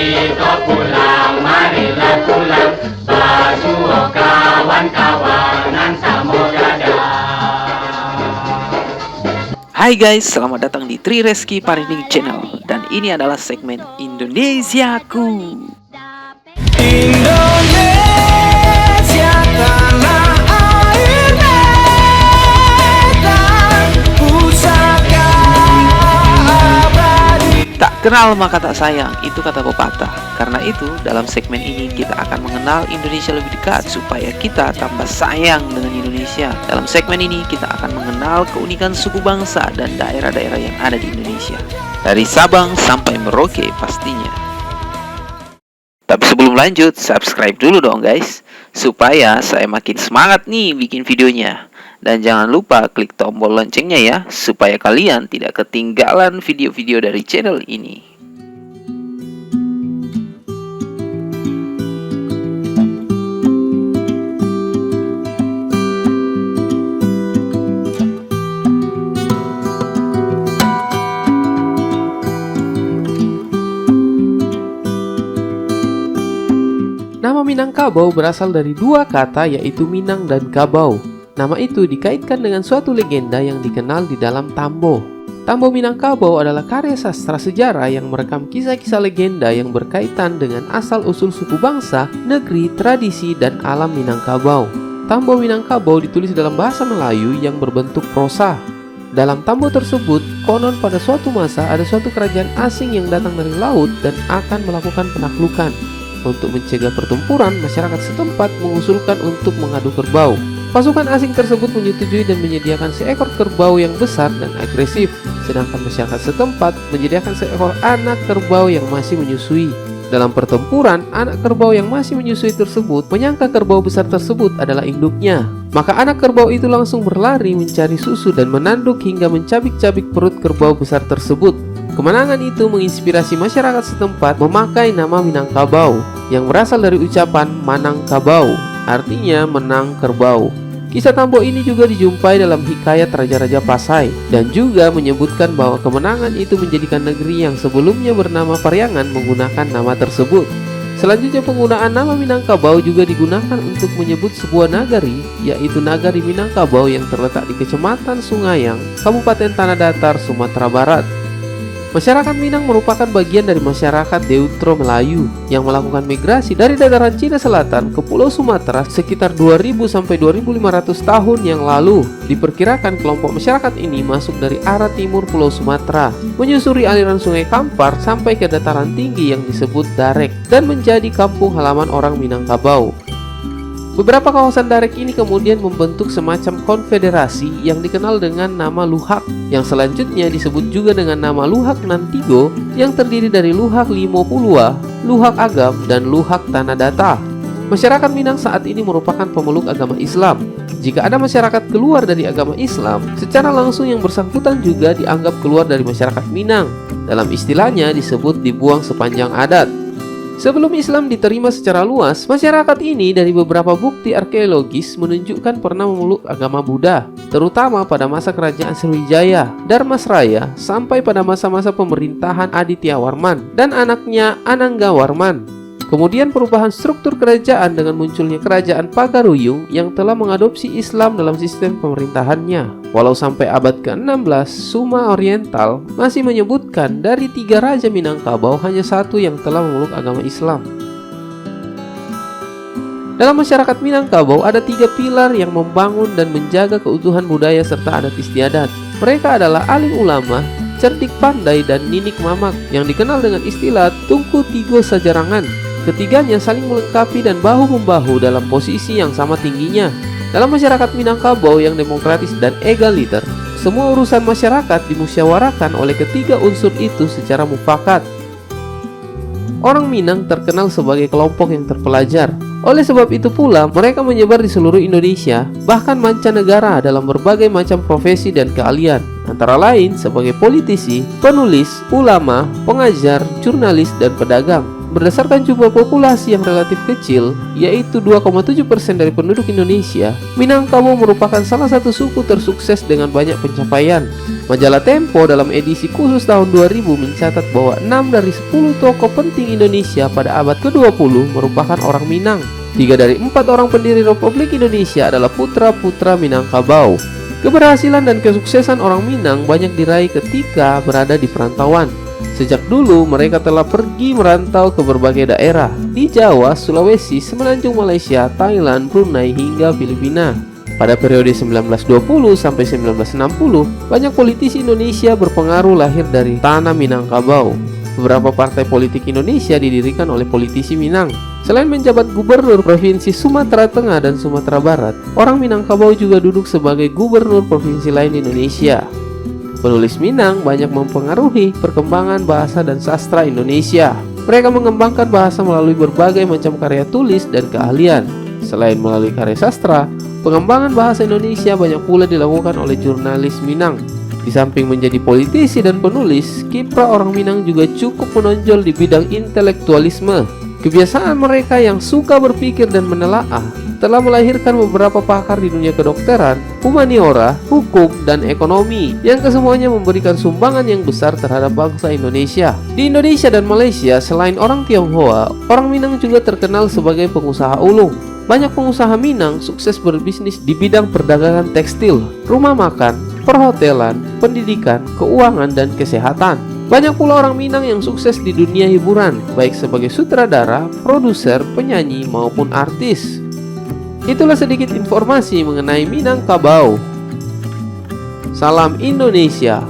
kita pulang, marilah pulang, berdua kawan-kawanan samudada. Hai guys, selamat datang di Tri Reski Parenting Channel. Dan ini adalah segmen Indonesiaku. Indonesia tanah air Medan, pusaka abadi. Tak kenal maka tak sayang, itu kata pepatah. Karena itu, dalam segmen ini kita akan mengenal Indonesia lebih dekat supaya kita tambah sayang dengan Indonesia. Dalam segmen ini kita akan mengenal keunikan suku bangsa dan daerah-daerah yang ada di Indonesia. Dari Sabang sampai Merauke pastinya. Tapi sebelum lanjut, subscribe dulu dong guys, supaya saya makin semangat nih bikin videonya. Dan jangan lupa klik tombol loncengnya ya, supaya kalian tidak ketinggalan video-video dari channel ini. Nama Minangkabau berasal dari dua kata, yaitu Minang dan Kabau. Nama itu dikaitkan dengan suatu legenda yang dikenal di dalam Tambo. Tambo Minangkabau adalah karya sastra sejarah yang merekam kisah-kisah legenda yang berkaitan dengan asal-usul suku bangsa, negeri, tradisi, dan alam Minangkabau. Tambo Minangkabau ditulis dalam bahasa Melayu yang berbentuk prosa. Dalam Tambo tersebut, konon pada suatu masa ada suatu kerajaan asing yang datang dari laut dan akan melakukan penaklukan. Untuk mencegah pertempuran, masyarakat setempat mengusulkan untuk mengadu kerbau. Pasukan asing tersebut menyetujui dan menyediakan seekor kerbau yang besar dan agresif, sedangkan masyarakat setempat menyediakan seekor anak kerbau yang masih menyusui. Dalam pertempuran, anak kerbau yang masih menyusui tersebut menyangka kerbau besar tersebut adalah induknya. Maka anak kerbau itu langsung berlari mencari susu dan menanduk hingga mencabik-cabik perut kerbau besar tersebut. Kemenangan itu menginspirasi masyarakat setempat memakai nama Minangkabau yang berasal dari ucapan Manangkabau, artinya menang kerbau. Kisah Tambo ini juga dijumpai dalam hikayat Raja-Raja Pasai dan juga menyebutkan bahwa kemenangan itu menjadikan negeri yang sebelumnya bernama Pariangan menggunakan nama tersebut. Selanjutnya penggunaan nama Minangkabau juga digunakan untuk menyebut sebuah nagari, yaitu Nagari Minangkabau yang terletak di Kecamatan Sungayang, Kabupaten Tanah Datar, Sumatera Barat. Masyarakat Minang merupakan bagian dari masyarakat Deutro Melayu yang melakukan migrasi dari dataran Cina Selatan ke Pulau Sumatera sekitar 2000 sampai 2500 tahun yang lalu. Diperkirakan kelompok masyarakat ini masuk dari arah timur Pulau Sumatera, menyusuri aliran Sungai Kampar sampai ke dataran tinggi yang disebut Darek dan menjadi kampung halaman orang Minangkabau. Beberapa kawasan Darek ini kemudian membentuk semacam konfederasi yang dikenal dengan nama Luhak, yang selanjutnya disebut juga dengan nama Luhak Nantigo, yang terdiri dari Luhak Limo Pulua, Luhak Agam, dan Luhak Tanah Data. Masyarakat Minang saat ini merupakan pemeluk agama Islam. Jika ada masyarakat keluar dari agama Islam, secara langsung yang bersangkutan juga dianggap keluar dari masyarakat Minang. Dalam istilahnya disebut dibuang sepanjang adat. Sebelum Islam diterima secara luas, masyarakat ini dari beberapa bukti arkeologis menunjukkan pernah memeluk agama Buddha, terutama pada masa kerajaan Sriwijaya, Dharmasraya, sampai pada masa-masa pemerintahan Aditya Warman dan anaknya Ananggawarman. Kemudian perubahan struktur kerajaan dengan munculnya kerajaan Pagaruyung yang telah mengadopsi Islam dalam sistem pemerintahannya. Walau sampai abad ke-16, Suma Oriental masih menyebutkan dari 3 raja Minangkabau hanya 1 yang telah memeluk agama Islam. Dalam masyarakat Minangkabau ada 3 pilar yang membangun dan menjaga keutuhan budaya serta adat istiadat. Mereka adalah alim ulama, cerdik pandai, dan ninik mamak yang dikenal dengan istilah Tungku Tigo Sajarangan. Ketiganya saling melengkapi dan bahu-membahu dalam posisi yang sama tingginya. Dalam masyarakat Minangkabau yang demokratis dan egaliter, semua urusan masyarakat dimusyawarakan oleh ketiga unsur itu secara mufakat. Orang Minang terkenal sebagai kelompok yang terpelajar. Oleh sebab itu pula, mereka menyebar di seluruh Indonesia, bahkan mancanegara dalam berbagai macam profesi dan keahlian, antara lain sebagai politisi, penulis, ulama, pengajar, jurnalis, dan pedagang. Berdasarkan jumlah populasi yang relatif kecil, yaitu 2,7% dari penduduk Indonesia, Minangkabau merupakan salah satu suku tersukses dengan banyak pencapaian. Majalah Tempo dalam edisi khusus tahun 2000 mencatat bahwa 6 dari 10 tokoh penting Indonesia pada abad ke-20 merupakan orang Minang. 3 dari 4 orang pendiri Republik Indonesia adalah putra-putra Minangkabau. Keberhasilan dan kesuksesan orang Minang banyak diraih ketika berada di perantauan. Sejak dulu mereka telah pergi merantau ke berbagai daerah di Jawa, Sulawesi, Semenanjung Malaysia, Thailand, Brunei, hingga Filipina. Pada periode 1920 sampai 1960, banyak politisi Indonesia berpengaruh lahir dari tanah Minangkabau. Beberapa partai politik Indonesia didirikan oleh politisi Minang. Selain menjabat gubernur Provinsi Sumatera Tengah dan Sumatera Barat, orang Minangkabau juga duduk sebagai gubernur provinsi lain di Indonesia. Penulis Minang banyak mempengaruhi perkembangan bahasa dan sastra Indonesia. Mereka mengembangkan bahasa melalui berbagai macam karya tulis dan keahlian. Selain melalui karya sastra, pengembangan bahasa Indonesia banyak pula dilakukan oleh jurnalis Minang. Di samping menjadi politisi dan penulis, kiprah orang Minang juga cukup menonjol di bidang intelektualisme. Kebiasaan mereka yang suka berpikir dan menelaah telah melahirkan beberapa pakar di dunia kedokteran, humaniora, hukum, dan ekonomi yang kesemuanya memberikan sumbangan yang besar terhadap bangsa Indonesia. Di Indonesia dan Malaysia, selain orang Tionghoa, orang Minang juga terkenal sebagai pengusaha ulung. Banyak pengusaha Minang sukses berbisnis di bidang perdagangan tekstil, rumah makan, perhotelan, pendidikan, keuangan, dan kesehatan. Banyak pula orang Minang yang sukses di dunia hiburan, baik sebagai sutradara, produser, penyanyi, maupun artis. Itulah sedikit informasi mengenai Minangkabau. Salam Indonesia.